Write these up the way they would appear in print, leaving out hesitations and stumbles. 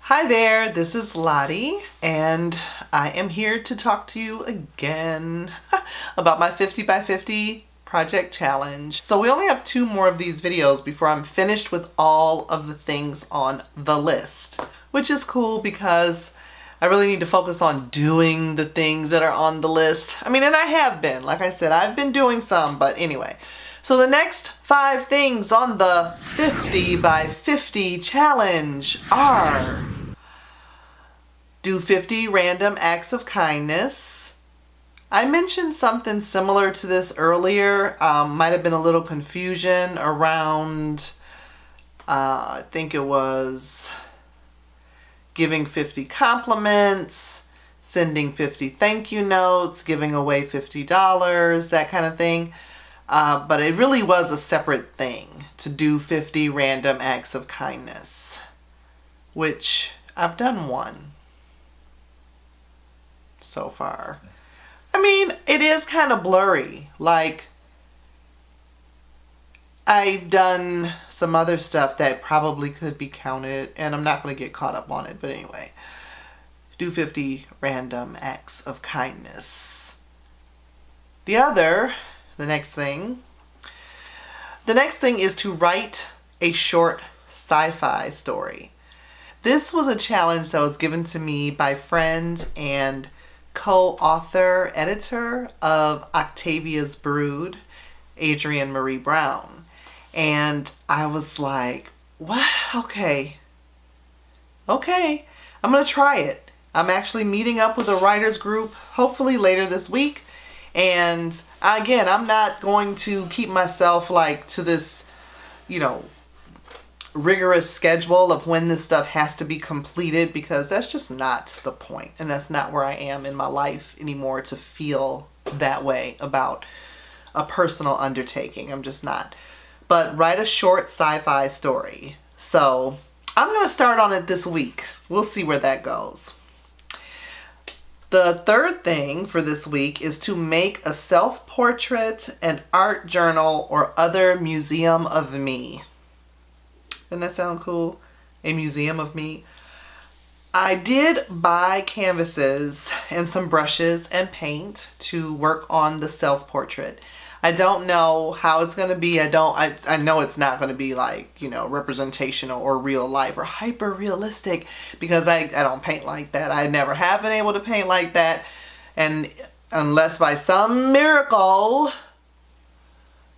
Hi there, this is Lottie, and I am here to talk to you again about my 50 by 50 project challenge. So we only have 2 more of these videos before I'm finished with all of the things on the list, which is cool because I really need to focus on doing the things that are on the list. I mean, and I have been, like I said, I've been doing some, but anyway. So the next 5 things on the 50 by 50 challenge are: do 50 random acts of kindness. I mentioned something similar to this earlier. Might have been a little confusion around, I think it was giving 50 compliments, sending 50 thank you notes, giving away $50, that kind of thing. But it really was a separate thing to do 50 random acts of kindness, which I've done 1 so far. I mean, it is kind of blurry. Like, I've done some other stuff that probably could be counted, and I'm not going to get caught up on it, but anyway. Do 50 random acts of kindness. The next thing is to write a short sci-fi story. This was a challenge that was given to me by friends and co-author, editor of Octavia's Brood, Adrienne Marie Brown. And I was like, what? Okay, I'm gonna try it. I'm actually meeting up with a writer's group, hopefully later this week. And again, I'm not going to keep myself like to this, rigorous schedule of when this stuff has to be completed, because that's just not the point, and that's not where I am in my life anymore to feel that way about a personal undertaking. I'm just not. But write a short sci-fi story. So I'm gonna start on it this week. We'll see where that goes. The third thing for this week is to make a self-portrait, an art journal, or other museum of me. Doesn't that sound cool? A museum of me. I did buy canvases and some brushes and paint to work on the self-portrait. I don't know how it's going to be. I know it's not going to be like, representational or real life or hyper realistic, because I don't paint like that. I never have been able to paint like that. And unless by some miracle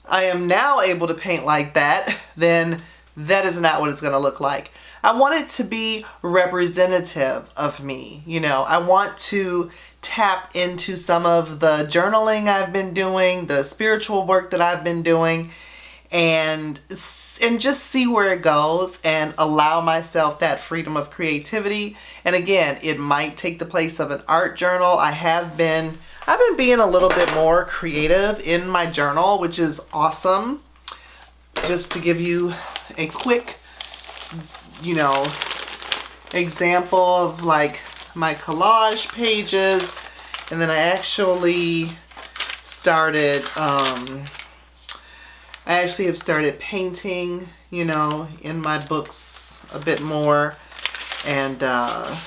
I am now able to paint like that, then that is not what it's going to look like. I want it to be representative of me. I want to tap into some of the journaling I've been doing, the spiritual work that I've been doing, and just see where it goes and allow myself that freedom of creativity. And again, it might take the place of an art journal. I've been being a little bit more creative in my journal, which is awesome. Just to give you a quick, example of like my collage pages, and then I actually have started painting, in my books a bit more, and I've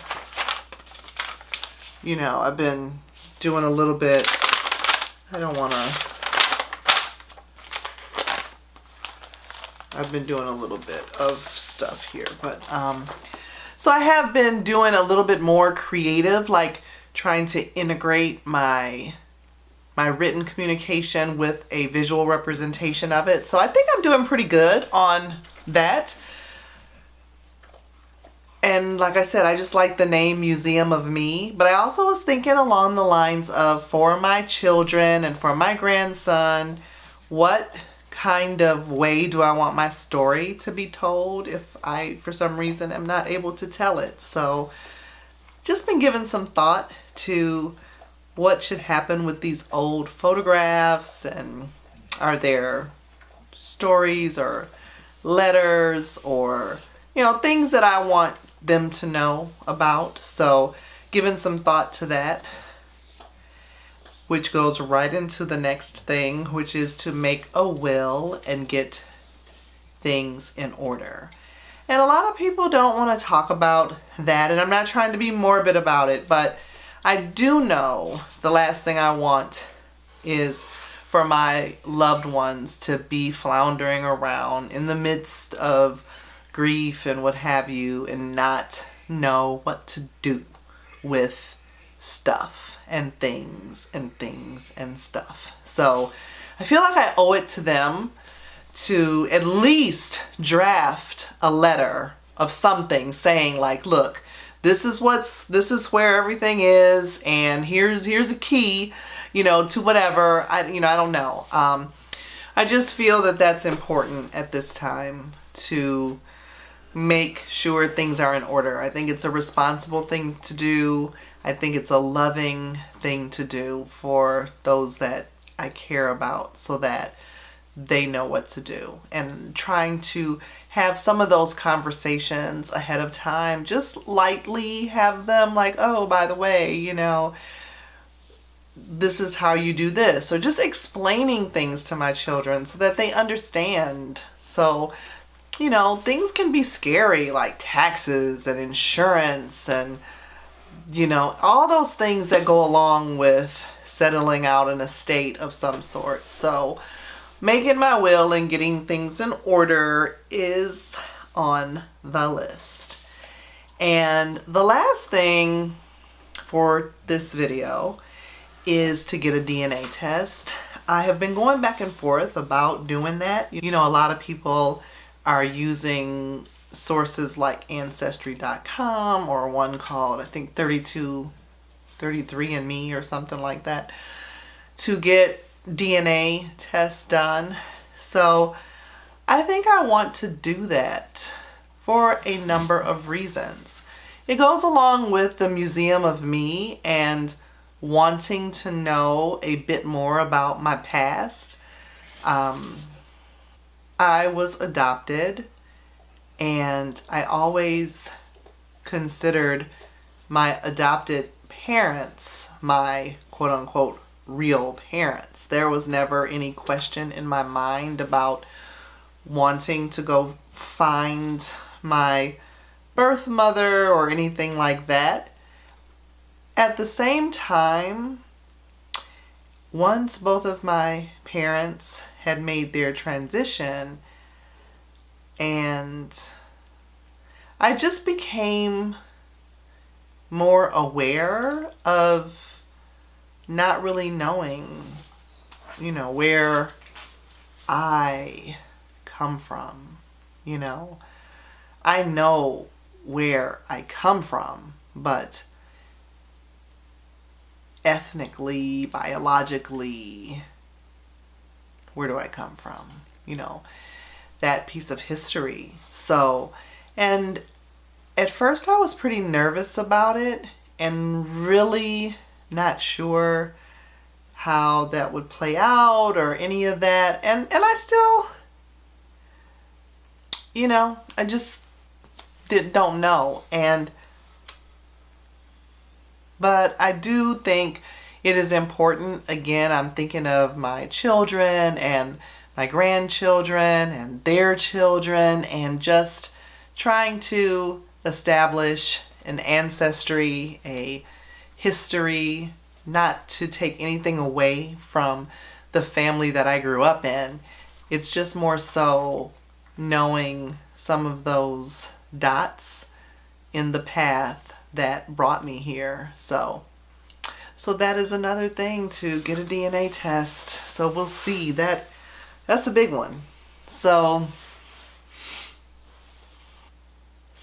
been doing a little bit. I've been doing a little bit of stuff here, but so I have been doing a little bit more creative, like trying to integrate my written communication with a visual representation of it. So I think I'm doing pretty good on that. And like I said, I just like the name Museum of Me, but I also was thinking along the lines of, for my children and for my grandson, what kind of way do I want my story to be told if I, for some reason, am not able to tell it? So just been giving some thought to what should happen with these old photographs, and are there stories or letters or, things that I want them to know about. So giving some thought to that, which goes right into the next thing, which is to make a will and get things in order. And a lot of people don't want to talk about that, and I'm not trying to be morbid about it, but I do know the last thing I want is for my loved ones to be floundering around in the midst of grief and what have you and not know what to do with stuff and things and things and stuff. So I feel like I owe it to them to at least draft a letter of something saying like, look, this is where everything is, and here's a key, to whatever. I don't know. I just feel that that's important at this time to make sure things are in order. I think it's a responsible thing to do. I think it's a loving thing to do for those that I care about so that they know what to do. And trying to have some of those conversations ahead of time, just lightly have them like, oh, by the way, this is how you do this. Or just explaining things to my children so that they understand. So, things can be scary, like taxes and insurance and, all those things that go along with settling out an estate of some sort. So making my will and getting things in order is on the list. And the last thing for this video is to get a DNA test. I have been going back and forth about doing that. A lot of people are using sources like Ancestry.com or one called, I think, 33andMe or something like that to get DNA tests done. So I think I want to do that for a number of reasons. It goes along with the Museum of Me and wanting to know a bit more about my past. I was adopted, and I always considered my adopted parents my quote-unquote real parents. There was never any question in my mind about wanting to go find my birth mother or anything like that. At the same time, once both of my parents had made their transition, and I just became more aware of not really knowing, where I come from. I know where I come from, but ethnically, biologically, where do I come from? That piece of history. So, and at first I was pretty nervous about it and really not sure how that would play out or any of that. And I still, I just don't know. But I do think it is important. Again, I'm thinking of my children and my grandchildren and their children, and just trying to establish an ancestry, a history, not to take anything away from the family that I grew up in. It's just more so knowing some of those dots in the path that brought me here. So that is another thing, to get a DNA test. So we'll see. That's a big one. So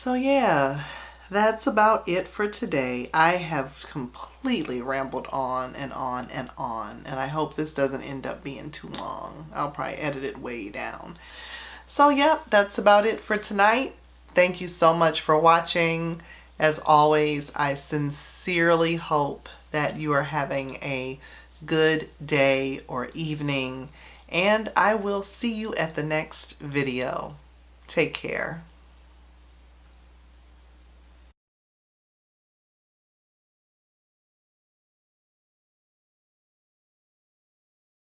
yeah, that's about it for today. I have completely rambled on and on and on, and I hope this doesn't end up being too long. I'll probably edit it way down. So yeah, that's about it for tonight. Thank you so much for watching. As always, I sincerely hope that you are having a good day or evening, and I will see you at the next video. Take care.